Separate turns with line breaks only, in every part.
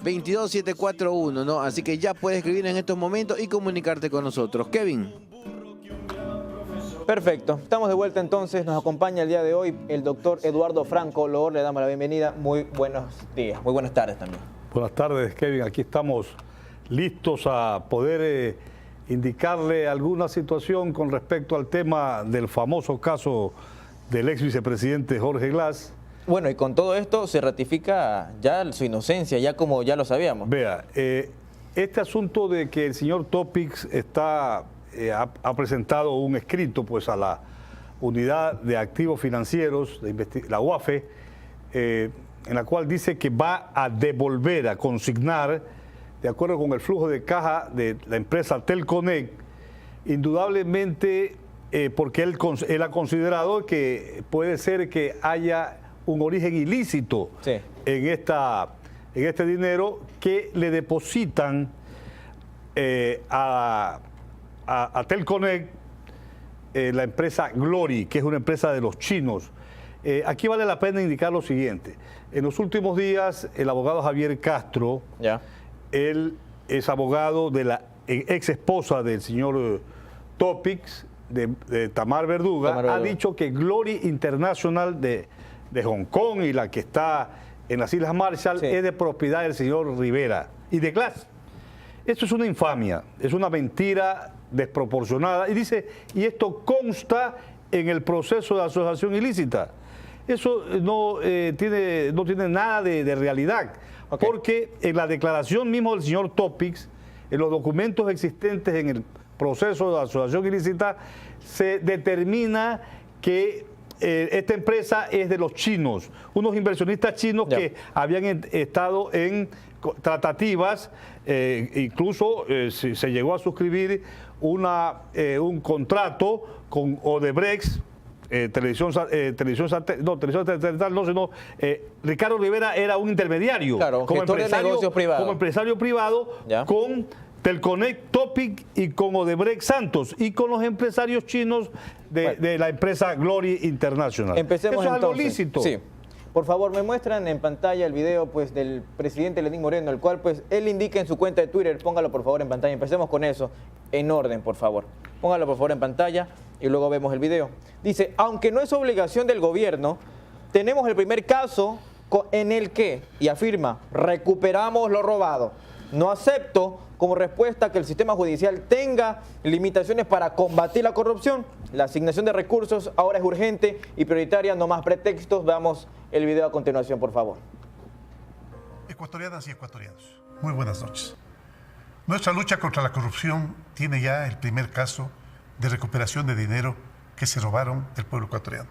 22741, ¿no? Así que ya puedes escribir en estos momentos y comunicarte con nosotros. Kevin.
Perfecto. Estamos de vuelta entonces. Nos acompaña el día de hoy el doctor Eduardo Franco Loor. Le damos la bienvenida. Muy buenos días. Muy buenas tardes también.
Buenas tardes, Kevin. Aquí estamos listos a poder indicarle alguna situación con respecto al tema del famoso caso del ex vicepresidente Jorge Glass.
Bueno, y con todo esto se ratifica ya su inocencia, ya como ya lo sabíamos.
Vea, este asunto de que el señor Topics ha presentado un escrito pues a la Unidad de Activos Financieros, la UAFE, en la cual dice que va a devolver, a consignar, de acuerdo con el flujo de caja de la empresa Telconnect, indudablemente porque él ha considerado que puede ser que haya un origen ilícito en este dinero que le depositan a Telconnect, la empresa Glory, que es una empresa de los chinos. Aquí vale la pena indicar lo siguiente. En los últimos días, el abogado Javier Castro, él es abogado de la ex esposa del señor Topics, de Tamar Verduga, ha dicho que Glory International de Hong Kong y la que está en las Islas Marshall es de propiedad del señor Rivera y de Glass. Esto es una infamia, es una mentira desproporcionada. Y dice, y esto consta en el proceso de asociación ilícita. Eso no tiene nada de realidad, porque en la declaración mismo del señor Topics, en los documentos existentes en el proceso de asociación ilícita, se determina que esta empresa es de los chinos, unos inversionistas chinos que habían estado en tratativas, incluso se llegó a suscribir un contrato con Odebrecht, televisión satelital, Ricardo Rivera era un intermediario, como empresario privado con Telconnect, Topic y con Odebrecht Santos y con los empresarios chinos de la empresa Glory International.
Empecemos.
Eso es algo lícito.
Sí. Por favor, me muestran en pantalla el video pues, del presidente Lenín Moreno, el cual pues, él indica en su cuenta de Twitter. Póngalo por favor en pantalla. Empecemos con eso, en orden, por favor. Póngalo por favor en pantalla y luego vemos el video. Dice, aunque no es obligación del gobierno, tenemos el primer caso en el que, y afirma, recuperamos lo robado. No acepto como respuesta que el sistema judicial tenga limitaciones para combatir la corrupción. La asignación de recursos ahora es urgente y prioritaria, no más pretextos. Veamos el video a continuación, por favor.
Ecuatorianas y ecuatorianos, muy buenas noches. Nuestra lucha contra la corrupción tiene ya el primer caso de recuperación de dinero que se robaron del pueblo ecuatoriano.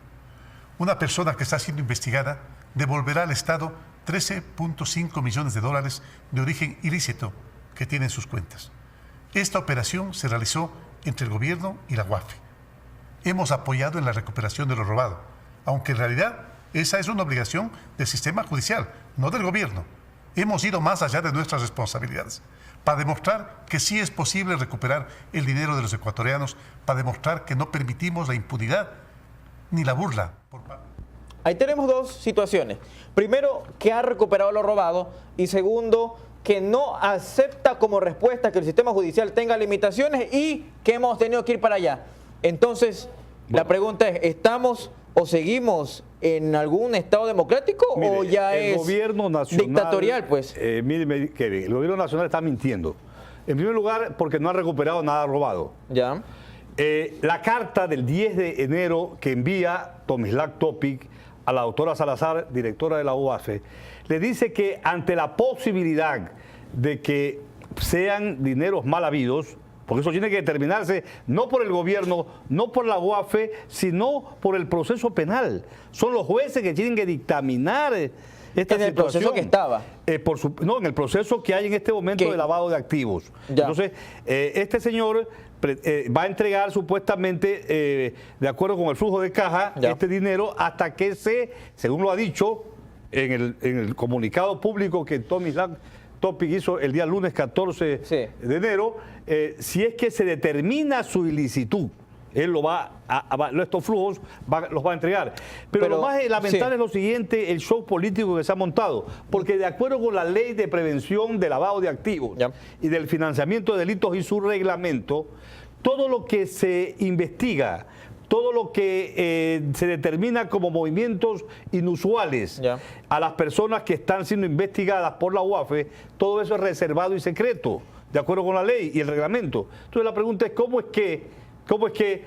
Una persona que está siendo investigada devolverá al Estado 13.5 millones de dólares de origen ilícito que tiene en sus cuentas. Esta operación se realizó entre el gobierno y la UAFE. Hemos apoyado en la recuperación de lo robado, aunque en realidad esa es una obligación del sistema judicial, no del gobierno. Hemos ido más allá de nuestras responsabilidades para demostrar que sí es posible recuperar el dinero de los ecuatorianos, para demostrar que no permitimos la impunidad ni la burla por parte.
Ahí tenemos dos situaciones. Primero, que ha recuperado lo robado y segundo, que no acepta como respuesta que el sistema judicial tenga limitaciones y que hemos tenido que ir para allá. Entonces, la pregunta es, ¿estamos o seguimos en algún estado democrático o ya es
gobierno nacional,
dictatorial? Pues
mire, Kevin, el gobierno nacional está mintiendo. En primer lugar, porque no ha recuperado nada robado.
Ya.
La carta del 10 de enero que envía Tomislav Topic a la doctora Salazar, directora de la UAFE, le dice que ante la posibilidad de que sean dineros mal habidos, porque eso tiene que determinarse no por el gobierno, no por la UAFE, sino por el proceso penal. Son los jueces que tienen que dictaminar esta situación.
¿En el proceso que estaba?
No, en el proceso que hay en este momento de lavado de activos. Ya. Entonces, este señor va a entregar supuestamente, de acuerdo con el flujo de caja, este dinero hasta que según lo ha dicho en el comunicado público que Tomislav Topic hizo el día lunes 14 de enero, si es que se determina su ilicitud. Él estos flujos los va a entregar. Pero lo más lamentable es lo siguiente, el show político que se ha montado. Porque de acuerdo con la ley de prevención de lavado de activos y del financiamiento de delitos y su reglamento, todo lo que se investiga, todo lo que se determina como movimientos inusuales a las personas que están siendo investigadas por la UAFE, todo eso es reservado y secreto, de acuerdo con la ley y el reglamento. Entonces la pregunta es, ¿cómo es que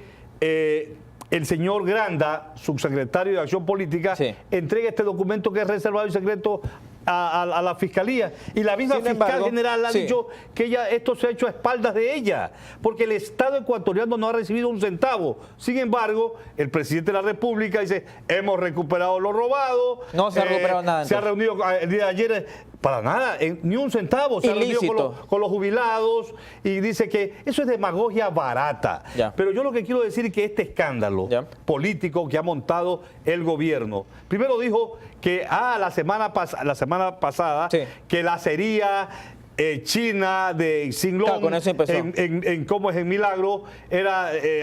el señor Granda, subsecretario de Acción Política, entrega este documento que es reservado y secreto a la Fiscalía? Y la misma fiscal general ha dicho que esto se ha hecho a espaldas de ella, porque el Estado ecuatoriano no ha recibido un centavo. Sin embargo, el presidente de la República dice, hemos recuperado lo robado.
No se ha recuperado nada.
Se ha reunido el día de ayer, para nada, ni un centavo. Se ha reunido con los jubilados y dice que eso es demagogia barata. Pero yo lo que quiero decir es que este escándalo político que ha montado el gobierno, primero dijo que la semana pasada que la acería China de Singlón, cómo es en Milagro,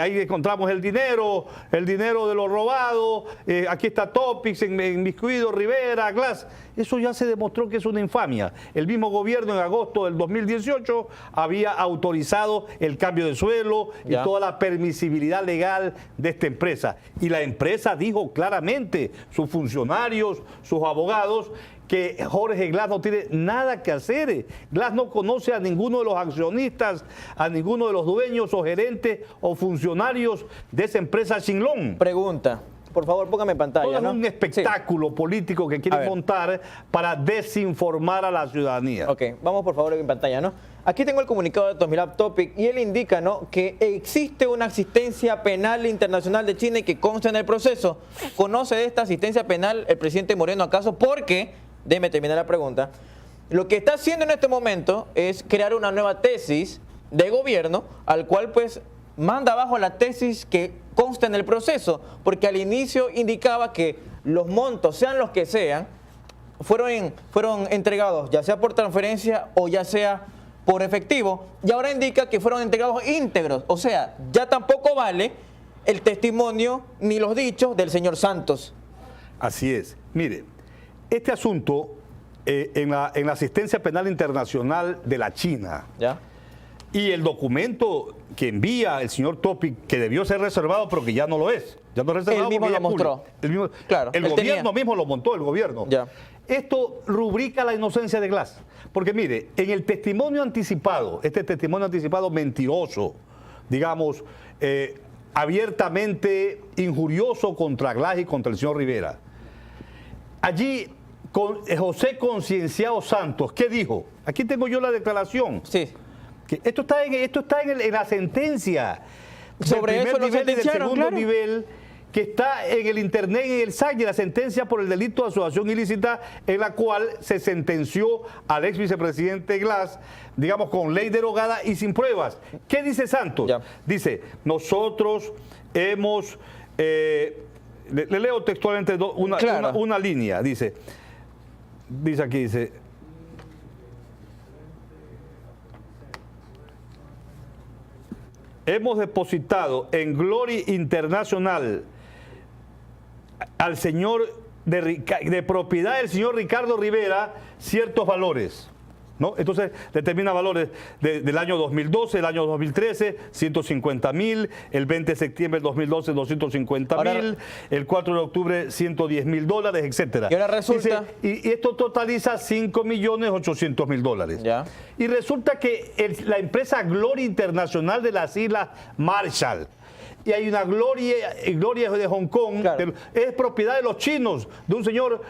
ahí encontramos el dinero de lo robado, aquí está Topics, en Miscuido, Rivera, Glass. Eso ya se demostró que es una infamia. El mismo gobierno en agosto del 2018 había autorizado el cambio de suelo y toda la permisibilidad legal de esta empresa. Y la empresa dijo claramente, sus funcionarios, sus abogados, que Jorge Glass no tiene nada que hacer. Glass no conoce a ninguno de los accionistas, a ninguno de los dueños o gerentes o funcionarios de esa empresa Singlón.
Pregunta, por favor, póngame en pantalla.
Todo es un espectáculo político que quieren montar para desinformar a la ciudadanía.
Ok, vamos por favor en pantalla, ¿no? Aquí tengo el comunicado de Tomislav Topic y él indica, ¿no?, que existe una asistencia penal internacional de China y que consta en el proceso. ¿Conoce de esta asistencia penal el presidente Moreno acaso? Porque, déjeme terminar la pregunta, lo que está haciendo en este momento es crear una nueva tesis de gobierno al cual pues manda abajo la tesis que consta en el proceso, porque al inicio indicaba que los montos, sean los que sean, fueron entregados ya sea por transferencia o ya sea por efectivo, y ahora indica que fueron entregados íntegros, o sea, ya tampoco vale el testimonio ni los dichos del señor Santos.
Así es. Mire, este asunto en la asistencia penal internacional de la China y el documento que envía el señor Topic, que debió ser reservado pero que ya no lo es. Ya no es reservado.
Él mismo lo mostró.
El gobierno mismo lo montó, el gobierno. Esto rubrica la inocencia de Glass. Porque mire, en el testimonio anticipado, este testimonio anticipado mentiroso, digamos, abiertamente injurioso contra Glass y contra el señor Rivera, allí José Concienciado Santos, ¿qué dijo? Aquí tengo yo la declaración. Que esto está en la sentencia.
Sobre eso lo sentenciaron,
del segundo nivel, que está en el internet, en el SAC, de la sentencia por el delito de asociación ilícita, en la cual se sentenció al ex vicepresidente Glass, digamos, con ley derogada y sin pruebas. ¿Qué dice Santos? Dice, nosotros hemos... le leo textualmente una línea. Dice aquí, hemos depositado en Glory Internacional al señor de propiedad del señor Ricardo Rivera ciertos valores, ¿no? Entonces determina valores del año 2012, el año 2013, 150.000, el 20 de septiembre del 2012, 250.000, el 4 de octubre, $110.000, etcétera.
Y ahora resulta...
y esto totaliza $5.800.000. Y resulta que la empresa Glory Internacional de las Islas Marshall, y hay una Gloria de Hong Kong, es propiedad de los chinos, de un señor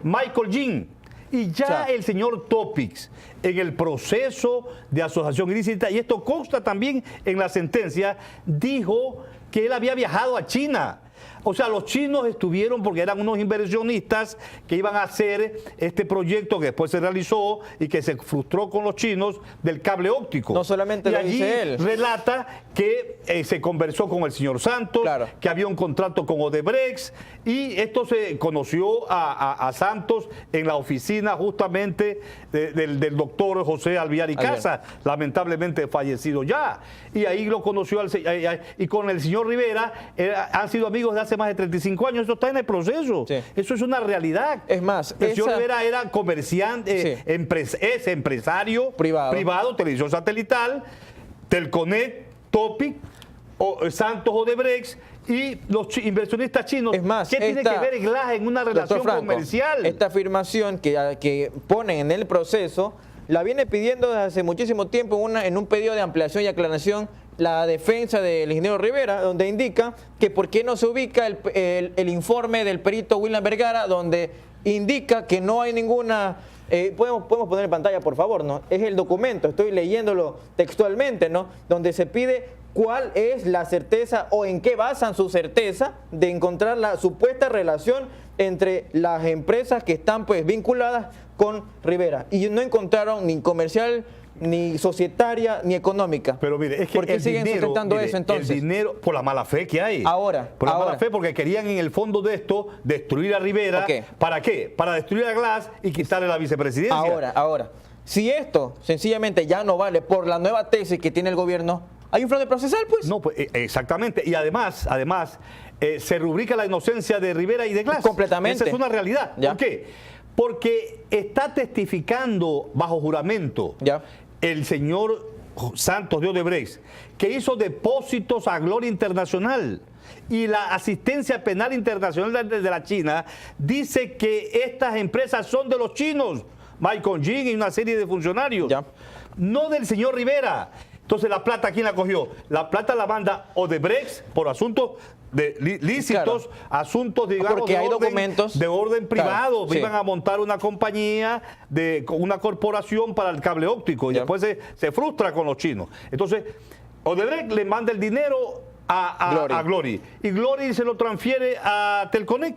Michael Jin. Y el señor Topics, en el proceso de asociación ilícita, y esto consta también en la sentencia, dijo que él había viajado a China O sea, los chinos estuvieron porque eran unos inversionistas que iban a hacer este proyecto que después se realizó y que se frustró con los chinos del cable óptico.
No solamente
y
lo
allí
dice él.
relata que se conversó con el señor Santos,
Claro.
que había un contrato con Odebrecht, y esto se conoció a Santos en la oficina justamente del doctor José Alviar y Casa, lamentablemente fallecido ya. Y ahí lo conoció, y con el señor Rivera han sido amigos de hace más de 35 años. Eso está en el proceso.
Sí.
Eso es una realidad.
Es más,
el señor Rivera era comerciante,
Sí.
es empresario
Privado.
televisión satelital, Telconet, Topic, Santos Odebrecht y los inversionistas chinos.
Es más,
¿qué tiene que ver GLAS en una relación
Franco,
comercial?
Esta afirmación que ponen en el proceso la viene pidiendo desde hace muchísimo tiempo en un pedido de ampliación y aclaración la defensa del ingeniero Rivera, donde indica que por qué no se ubica el informe del perito William Vergara, donde indica que no hay ninguna... podemos poner en pantalla, por favor, ¿no? Es el documento, estoy leyéndolo textualmente, ¿no? Donde se pide cuál es la certeza o en qué basan su certeza de encontrar la supuesta relación entre las empresas que están pues vinculadas con Rivera. Y no encontraron ni comercial, ni societaria, ni económica.
Pero mire, es que
¿por qué siguen sustentando eso entonces?
El dinero, por la mala fe que hay. Por la mala fe, porque querían en el fondo de esto destruir a Rivera.
Okay.
¿Para qué? Para destruir a GLAS y quitarle la vicepresidencia.
Ahora, si esto sencillamente ya no vale por la nueva tesis que tiene el gobierno, ¿hay un fraude procesal, pues?
No, pues exactamente. Y además, se rubrica la inocencia de Rivera y de GLAS.
Completamente.
Esa es una realidad.
Ya.
¿Por qué? Porque está testificando bajo juramento
Ya.
el señor Santos de Odebrecht, que hizo depósitos a Gloria Internacional. Y la asistencia penal internacional de la China dice que estas empresas son de los chinos, Michael Jin y una serie de funcionarios,
Ya.
no del señor Rivera. Entonces, ¿la plata quién la cogió? La plata la manda Odebrecht por asuntos lícitos,
Claro.
asuntos, digamos,
Porque hay documentos
de orden privado.
Claro, sí.
Iban a montar una compañía, con una corporación para el cable óptico, y
Ya.
después se frustra con los chinos. Entonces, Odebrecht le manda el dinero a Glory, y Glory se lo transfiere a Telconet.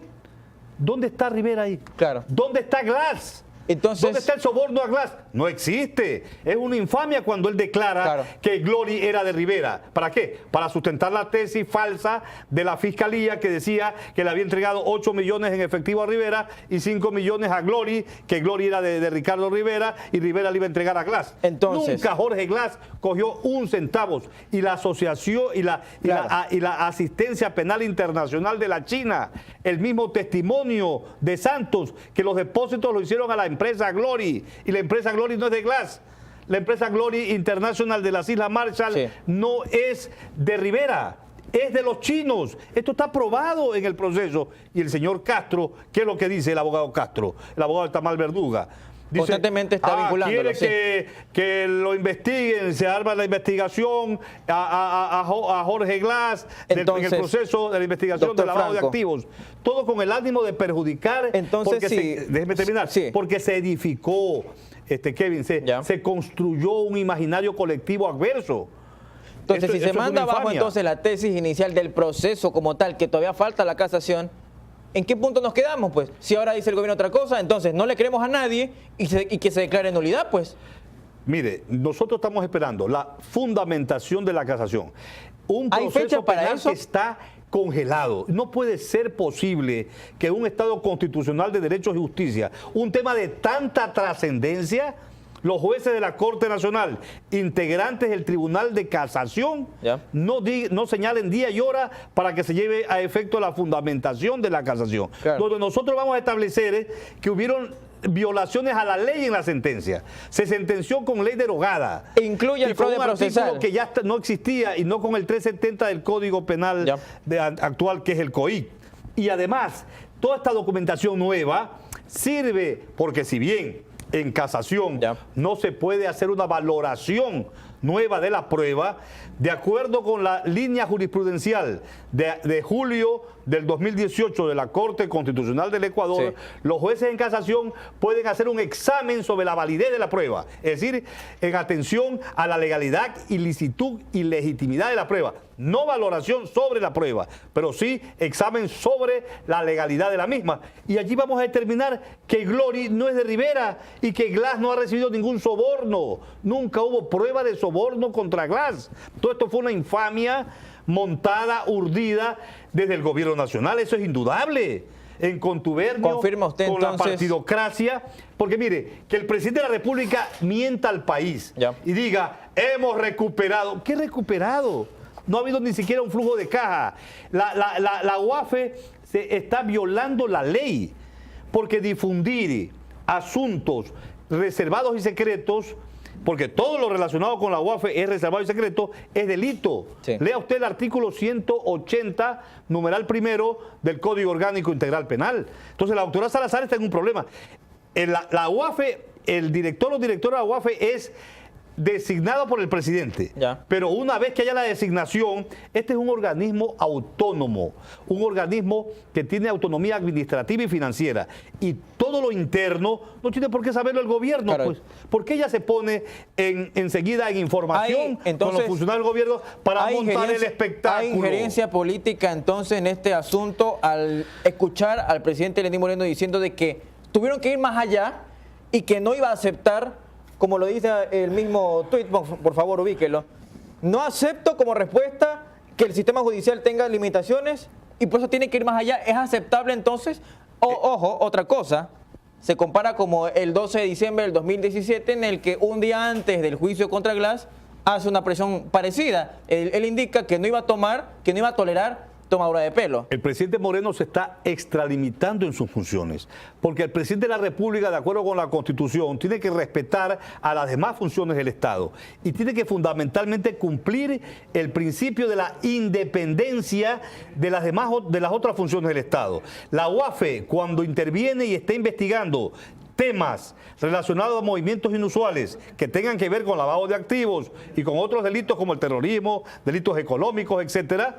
¿Dónde está Rivera ahí?
Claro.
¿Dónde está GLAS?
Entonces,
¿dónde está el soborno a GLAS? No existe. Es una infamia cuando él declara
Claro.
que Glory era de Rivera. ¿Para qué? Para sustentar la tesis falsa de la fiscalía que decía que le había entregado 8 millones en efectivo a Rivera y 5 millones a Glory, que Glory era de Ricardo Rivera y Rivera le iba a entregar a GLAS.
Entonces,
nunca Jorge GLAS cogió un centavo, y la asociación y la asistencia penal internacional de la China, el mismo testimonio de Santos, que los depósitos lo hicieron a la empresa Glory, y la empresa Glory no es de GLAS. La empresa Glory International de las Islas Marshall no es de Rivera, es de los chinos. Esto está probado en el proceso. Y el señor Castro, ¿qué es lo que dice el abogado Castro? El abogado de Tamal Verduga. Dice,
constantemente está vinculándolo.
quiere que lo investiguen, se arma la investigación a Jorge GLAS en el proceso de la investigación de lavado de activos. Todo con el ánimo de perjudicar.
Entonces,
déjeme terminar.
Sí.
Porque se edificó, Kevin, se construyó un imaginario colectivo adverso.
Entonces, si se manda abajo entonces la tesis inicial del proceso como tal, que todavía falta la casación, ¿en qué punto nos quedamos, pues? Si ahora dice el gobierno otra cosa, entonces no le creemos a nadie y que se declare nulidad, pues.
Mire, nosotros estamos esperando la fundamentación de la casación. Un
¿Hay fecha
proceso
para
penal
eso?
que está congelado. No puede ser posible que un Estado constitucional de derechos y justicia, un tema de tanta trascendencia, los jueces de la Corte Nacional, integrantes del Tribunal de Casación, no señalen día y hora para que se lleve a efecto la fundamentación de la casación.
Claro.
Donde nosotros vamos a establecer que hubieron violaciones a la ley en la sentencia. Se sentenció con ley derogada.
E incluye el fraude procesal.
Que ya no existía, y no con el 370 del Código Penal actual, que es el COIC. Y además, toda esta documentación nueva sirve porque, si bien en casación no se puede hacer una valoración nueva de la prueba, de acuerdo con la línea jurisprudencial de julio del 2018 de la Corte Constitucional del Ecuador, los jueces en casación pueden hacer un examen sobre la validez de la prueba, es decir, en atención a la legalidad, ilicitud y legitimidad de la prueba. No valoración sobre la prueba, pero sí examen sobre la legalidad de la misma. Y allí vamos a determinar que Glory no es de Rivera y que Glass no ha recibido ningún soborno. Nunca hubo prueba de soborno contra Glass. Todo esto fue una infamia montada, urdida desde el gobierno nacional. Eso es indudable. En contubernio
¿confirma usted,
con
entonces,
la partidocracia. Porque mire, que el presidente de la República mienta al país y diga, hemos recuperado. ¿Qué recuperado? No ha habido ni siquiera un flujo de caja. La UAFE se está violando la ley, porque difundir asuntos reservados y secretos, porque todo lo relacionado con la UAFE es reservado y secreto, es delito. Lea usted el artículo 180, numeral primero del Código Orgánico Integral Penal. Entonces la doctora Salazar está en un problema. La UAFE, el director o directora de la UAFE es designado por el presidente, pero una vez que haya la designación, este es un organismo autónomo, un organismo que tiene autonomía administrativa y financiera, y todo lo interno no tiene por qué saberlo el gobierno, pues, porque ella se pone enseguida en información con los funcionarios del gobierno para montar el espectáculo.
¿Hay injerencia política entonces en este asunto al escuchar al presidente Lenín Moreno diciendo de que tuvieron que ir más allá y que no iba a aceptar, como lo dice el mismo tuit, por favor ubíquelo, no acepto como respuesta que el sistema judicial tenga limitaciones y por eso tiene que ir más allá? ¿Es aceptable entonces? Ojo, otra cosa, se compara como el 12 de diciembre del 2017 en el que un día antes del juicio contra Glass hace una presión parecida. Él indica que no iba a tolerar tomadura de pelo.
El presidente Moreno se está extralimitando en sus funciones, porque el presidente de la República, de acuerdo con la Constitución, tiene que respetar a las demás funciones del Estado y tiene que fundamentalmente cumplir el principio de la independencia de las otras funciones del Estado. La UAFE, cuando interviene y está investigando temas relacionados a movimientos inusuales que tengan que ver con lavado de activos y con otros delitos como el terrorismo, delitos económicos, etcétera,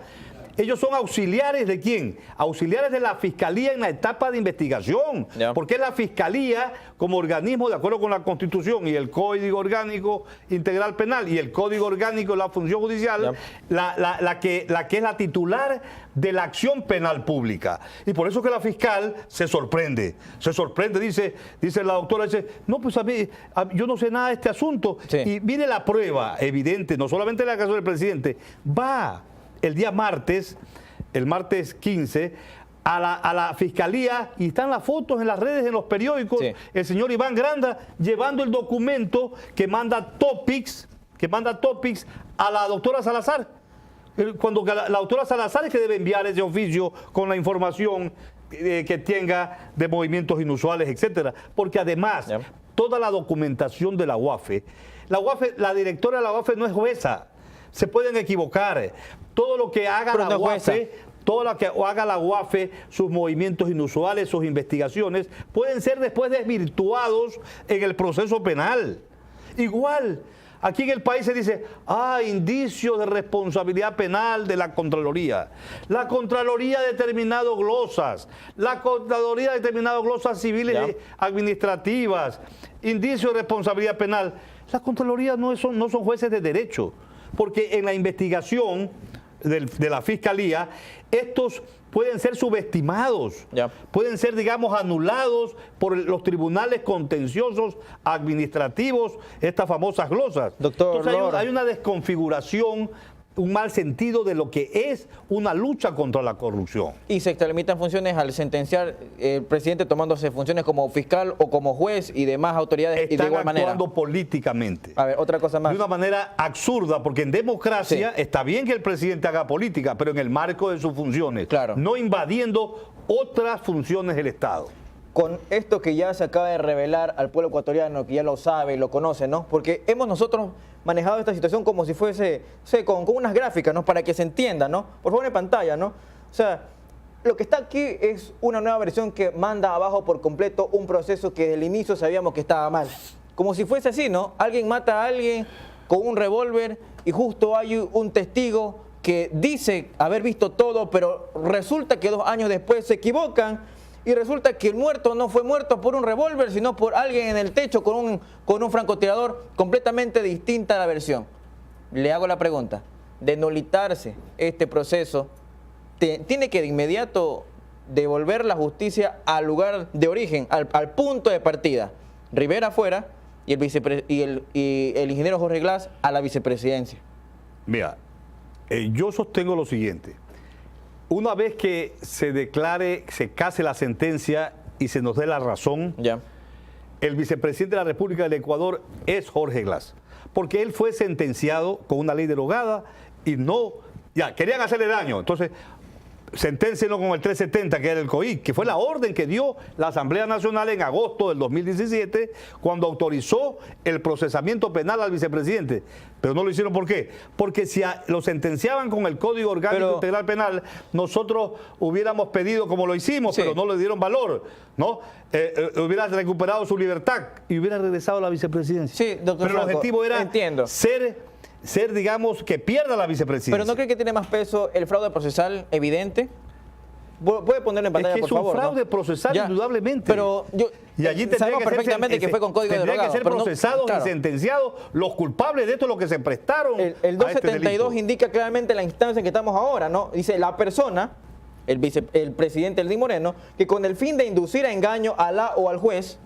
ellos son auxiliares ¿de quién? Auxiliares de la Fiscalía en la etapa de investigación. Porque es la Fiscalía como organismo, de acuerdo con la Constitución y el Código Orgánico Integral Penal y el Código Orgánico de la Función Judicial, la que es la titular de la acción penal pública. Y por eso que la fiscal se sorprende, dice la doctora, no, pues yo no sé nada de este asunto. Y mire la prueba evidente, no solamente en el caso del presidente, va el día martes, el martes 15, a la fiscalía, y están las fotos en las redes, en los periódicos, el señor Iván Granda llevando el documento que manda Topics a la doctora Salazar. Cuando la doctora Salazar es que debe enviar ese oficio con la información que tenga de movimientos inusuales, etcétera. Porque además, toda la documentación de la UAFE, la directora de la UAFE no es jueza. Se pueden equivocar. Todo lo que haga la UAFE, sus movimientos inusuales, sus investigaciones, pueden ser después desvirtuados en el proceso penal. Igual, aquí en el país se dice, indicios de responsabilidad penal de la Contraloría. La Contraloría ha determinado glosas. La Contraloría ha determinado glosas civiles administrativas. Indicios de responsabilidad penal. La Contraloría no son jueces de derecho. Porque en la investigación de la Fiscalía, estos pueden ser subestimados, pueden ser, digamos, anulados por los tribunales contenciosos administrativos, estas famosas glosas.
Doctor,
entonces hay una desconfiguración, un mal sentido de lo que es una lucha contra la corrupción.
Y se extralimitan funciones al sentenciar el presidente tomándose funciones como fiscal o como juez y demás autoridades.
Están
y de igual manera
actuando políticamente.
A ver, otra cosa más.
De una manera absurda, porque en democracia está bien que el presidente haga política, pero en el marco de sus funciones, no invadiendo otras funciones del Estado.
Con esto que ya se acaba de revelar al pueblo ecuatoriano, que ya lo sabe, lo conoce, ¿no? Porque hemos nosotros manejado esta situación como si fuese, con unas gráficas, ¿no? Para que se entienda, ¿no? Por favor, en pantalla, ¿no? O sea, lo que está aquí es una nueva versión que manda abajo por completo un proceso que desde el inicio sabíamos que estaba mal. Como si fuese así, ¿no? Alguien mata a alguien con un revólver y justo hay un testigo que dice haber visto todo, pero resulta que 2 años después se equivocan y resulta que el muerto no fue muerto por un revólver, sino por alguien en el techo con un francotirador, completamente distinta a la versión. Le hago la pregunta, de nulitarse este proceso, ¿tiene que de inmediato devolver la justicia al lugar de origen, al punto de partida? Rivera fuera y el ingeniero Jorge Glass a la vicepresidencia.
Mira, yo sostengo lo siguiente. Una vez que se declare, se case la sentencia y se nos dé la razón,
Ya.
el vicepresidente de la República del Ecuador es Jorge Glass, porque él fue sentenciado con una ley derogada y no, ya, querían hacerle daño, entonces senténcienlo con el 370, que era el COIC, que fue la orden que dio la Asamblea Nacional en agosto del 2017, cuando autorizó el procesamiento penal al vicepresidente. Pero no lo hicieron, ¿por qué? Porque si lo sentenciaban con el Código Orgánico Integral Penal, nosotros hubiéramos pedido, como lo hicimos,
sí,
pero no le dieron valor, ¿no? Hubiera recuperado su libertad y hubiera regresado a la vicepresidencia.
Sí, doctor
pero el
Franco,
objetivo era
entiendo.
ser, digamos, que pierda la vicepresidencia.
¿Pero no cree que tiene más peso el fraude procesal evidente? Puede ponerlo en pantalla,
es que
por favor.
Es un fraude procesal,
ya,
indudablemente.
Pero
y allí
sabemos perfectamente que fue con código derogado.
Tendrían que ser procesados y sentenciados los culpables de esto, los que se prestaron.
El 272 indica claramente la instancia en que estamos ahora, ¿no? Dice la persona, el presidente Lenín Moreno, que con el fin de inducir a engaño a la o al juez,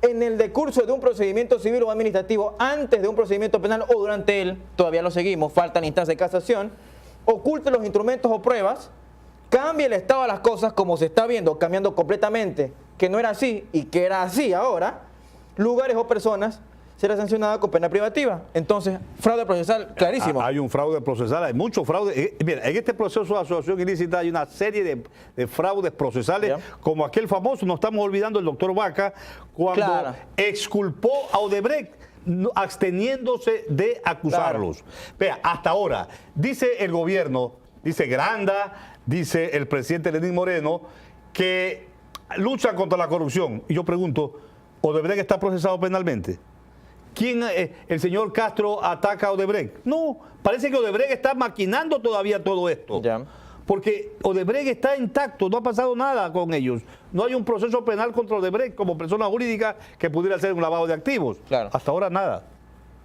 en el decurso de un procedimiento civil o administrativo, antes de un procedimiento penal o durante él, todavía lo seguimos, falta la instancia de casación, oculte los instrumentos o pruebas, cambie el estado de las cosas como se está viendo, cambiando completamente, que no era así y que era así ahora, lugares o personas, será sancionada con pena privativa. Entonces, fraude procesal, clarísimo.
Hay un fraude procesal, hay mucho fraude. Mira, en este proceso de asociación ilícita hay una serie de fraudes procesales, como aquel famoso, nos estamos olvidando, el doctor Vaca, cuando exculpó a Odebrecht, absteniéndose de acusarlos. Vea, hasta ahora, dice el gobierno, dice Granda, dice el presidente Lenín Moreno, que luchan contra la corrupción. Y yo pregunto, ¿Odebrecht está procesado penalmente? ¿Quién, el señor Castro, ataca a Odebrecht? No, parece que Odebrecht está maquinando todavía todo esto.
Ya.
Porque Odebrecht está intacto, no ha pasado nada con ellos. No hay un proceso penal contra Odebrecht como persona jurídica que pudiera ser un lavado de activos.
Claro.
Hasta ahora nada,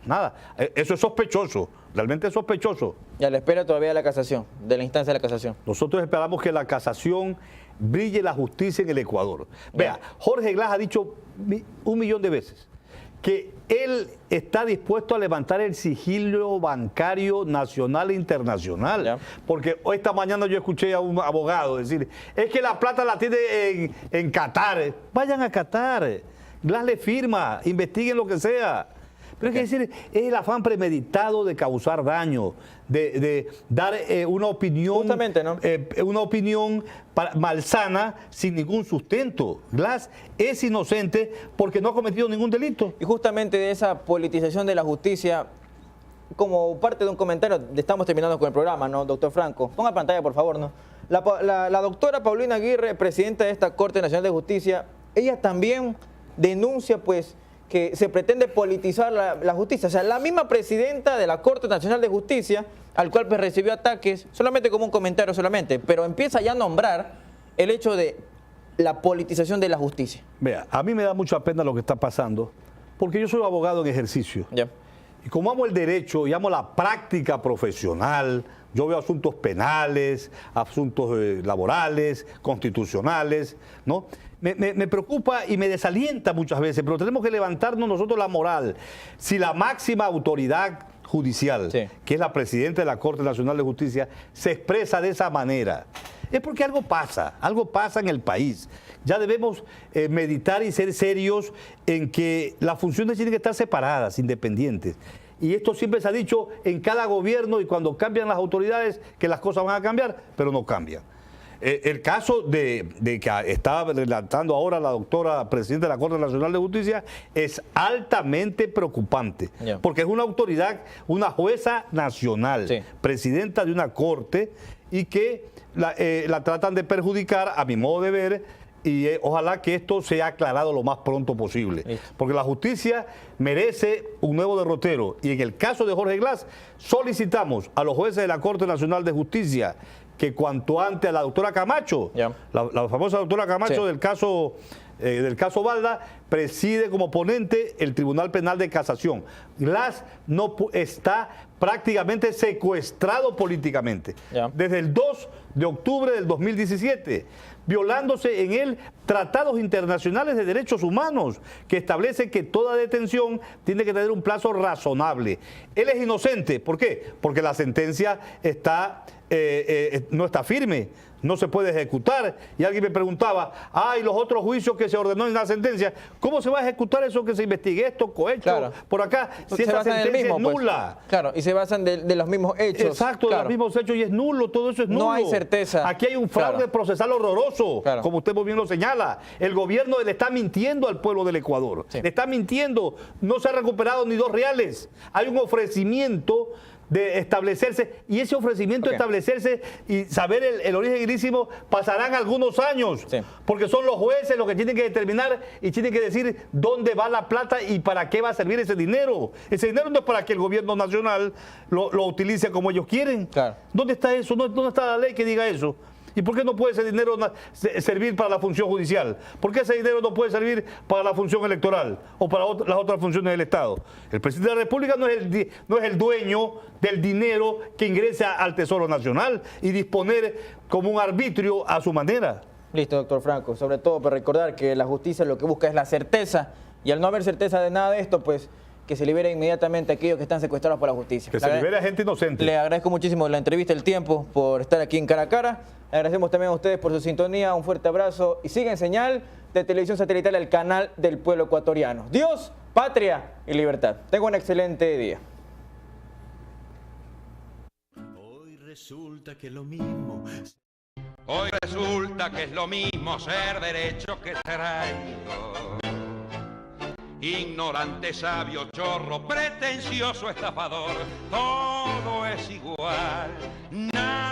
nada. Eso es sospechoso, realmente es sospechoso.
Y a la espera todavía de la casación, de la instancia de la casación.
Nosotros esperamos que la casación brille la justicia en el Ecuador. Vea, Jorge Glass ha dicho 1.000.000 de veces que él está dispuesto a levantar el sigilo bancario nacional e internacional.
Ya.
Porque esta mañana yo escuché a un abogado decir, es que la plata la tiene en Qatar. Vayan a Qatar, Glass le firma, investiguen lo que sea. Pero es que decir, es el afán premeditado de causar daño, de dar una opinión,
justamente, ¿no?
Una opinión malsana sin ningún sustento. Glass es inocente porque no ha cometido ningún delito.
Y justamente de esa politización de la justicia, como parte de un comentario, estamos terminando con el programa, ¿no, doctor Franco? Ponga pantalla, por favor, ¿no? La doctora Paulina Aguirre, presidenta de esta Corte Nacional de Justicia, ella también denuncia, pues, que se pretende politizar la justicia. O sea, la misma presidenta de la Corte Nacional de Justicia, al cual pues recibió ataques, solamente como un comentario solamente, pero empieza ya a nombrar el hecho de la politización de la justicia.
Vea, a mí me da mucha pena lo que está pasando, porque yo soy abogado en ejercicio.
Ya.
Y como amo el derecho y amo la práctica profesional, yo veo asuntos penales, asuntos laborales, constitucionales, ¿no? Me preocupa y me desalienta muchas veces, pero tenemos que levantarnos nosotros la moral. Si la máxima autoridad judicial,
sí,
que es la presidenta de la Corte Nacional de Justicia, se expresa de esa manera, es porque algo pasa en el país. Ya debemos meditar y ser serios en que las funciones tienen que estar separadas, independientes. Y esto siempre se ha dicho en cada gobierno y cuando cambian las autoridades que las cosas van a cambiar, pero no cambian. El caso de que estaba relatando ahora la doctora presidenta de la Corte Nacional de Justicia es altamente preocupante, porque es una autoridad, una jueza nacional, sí, presidenta de una corte y que la tratan de perjudicar, a mi modo de ver, y ojalá que esto sea aclarado lo más pronto posible.
Listo.
Porque la justicia merece un nuevo derrotero. Y en el caso de Jorge Glass, solicitamos a los jueces de la Corte Nacional de Justicia que cuanto antes a la doctora Camacho,
Ya.
la famosa doctora Camacho
Sí.
del caso Balda, preside como ponente el Tribunal Penal de Casación. Glass está prácticamente secuestrado políticamente.
Ya.
Desde el 2 de octubre del 2017, violándose en él tratados internacionales de derechos humanos que establecen que toda detención tiene que tener un plazo razonable. Él es inocente. ¿Por qué? Porque la sentencia no está firme, no se puede ejecutar. Y alguien me preguntaba, y los otros juicios que se ordenó en la sentencia, ¿cómo se va a ejecutar eso que se investigue esto, cohecho,
Claro.
por acá? Si
Se
esa
basan en el
sentencia
mismo,
es
pues.
nula.
Claro, y se basan de los mismos hechos.
Exacto, de
Claro.
los mismos hechos, y es nulo, todo eso es nulo.
No hay certeza.
Aquí hay un fraude
Claro.
procesal horroroso,
Claro.
como usted muy bien lo señala. El gobierno le está mintiendo al pueblo del Ecuador.
Sí.
Le está mintiendo. No se ha recuperado ni 2 reales. Hay un ofrecimiento de establecerse, y ese ofrecimiento de
Ok.
establecerse y saber el origen ilícito pasarán algunos años,
Sí.
porque son los jueces los que tienen que determinar y tienen que decir dónde va la plata y para qué va a servir ese dinero. Ese dinero no es para que el gobierno nacional lo utilice como ellos quieren.
Claro.
¿Dónde está eso? ¿Dónde está la ley que diga eso? ¿Y por qué no puede ese dinero servir para la función judicial? ¿Por qué ese dinero no puede servir para la función electoral o para las otras funciones del Estado? El presidente de la República no es el dueño del dinero que ingresa al Tesoro Nacional y disponer como un arbitrio a su manera.
Listo, doctor Franco. Sobre todo para recordar que la justicia lo que busca es la certeza, y al no haber certeza de nada de esto, pues que se libere inmediatamente a aquellos que están secuestrados por la justicia.
Que se libere a gente inocente.
Le agradezco muchísimo la entrevista, el tiempo, por estar aquí en Cara a Cara. Le agradecemos también a ustedes por su sintonía. Un fuerte abrazo y siga en señal de televisión satelital el canal del pueblo ecuatoriano. Dios, patria y libertad. Tenga un excelente día.
Hoy resulta que es lo mismo.
Hoy resulta que es lo mismo ser derecho que traigo. Ignorante, sabio, chorro, pretencioso, estafador, todo es igual. Nada